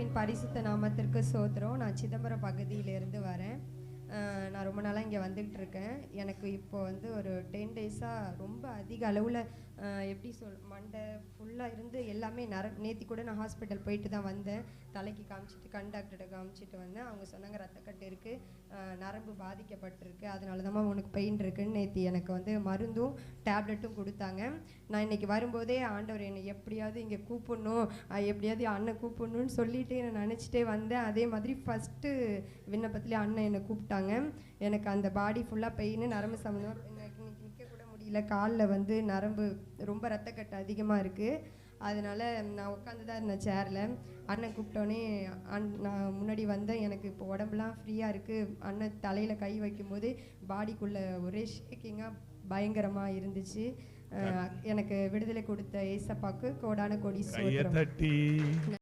இயேசுவின் பரிசுத்த நாமத்திற்கு ஸ்தோத்திரம். நான் சிதம்பரம் பகுதியிலேருந்து வரேன். நான் ரொம்ப நாளாக இங்கே வந்துக்கிட்டு இருக்கேன். எனக்கு இப்போ வந்து ஒரு 10 டேஸாக ரொம்ப அதிக அளவில் எப்படி மண்டை ஃபுல்லாக இருந்து எல்லாமே நேற்று கூட நான் ஹாஸ்பிட்டல் போயிட்டு தான் வந்தேன். தலைக்கு காமிச்சிட்டு கண் டாக்டர்கிட்ட காமிச்சிட்டு வந்தேன். அவங்க சொன்னாங்க ரத்தக்கட்டு இருக்குது, நரம்பு பாதிக்கப்பட்டிருக்கு, அதனால தான் உனக்கு பெயின் இருக்குன்னு நேற்று எனக்கு வந்து மருந்தும் டேப்லெட்டும் கொடுத்தாங்க. நான் இன்றைக்கி வரும்போதே ஆண்டவர் என்னை எப்படியாவது இங்கே கூப்பிடணும், எப்படியாவது அண்ணன் கூப்பிடணும்னு சொல்லிட்டு நான் நினச்சிட்டே வந்தேன். அதே மாதிரி ஃபஸ்ட்டு விண்ணப்பத்துலேயே அண்ணன் என்னை கூப்பிட்டாங்க. எனக்கு அந்த பாடி ஃபுல்லாக பெயின், நரம்பு சம்மந்தமாக எனக்கு நிற்க கூட முடியல. காலில் வந்து நரம்பு ரொம்ப ரத்தக்கட்டு அதிகமாக இருக்குது. அதனால் நான் உட்காந்து தான் இருந்தேன் சேரில். அண்ணன் கூப்பிட்டோன்னே நான் முன்னாடி வந்தேன். எனக்கு இப்போ உடம்புலாம் ஃப்ரீயாக இருக்குது. அண்ணன் தலையில் கை வைக்கும்போது பாடிக்குள்ளே ஒரே ஷேக்கிங்காக பயங்கரமாக இருந்துச்சு. எனக்கு விடுதலை கொடுத்த ஏசப்பாக்கு கோடான கோடி ஸ்தோத்திரம்.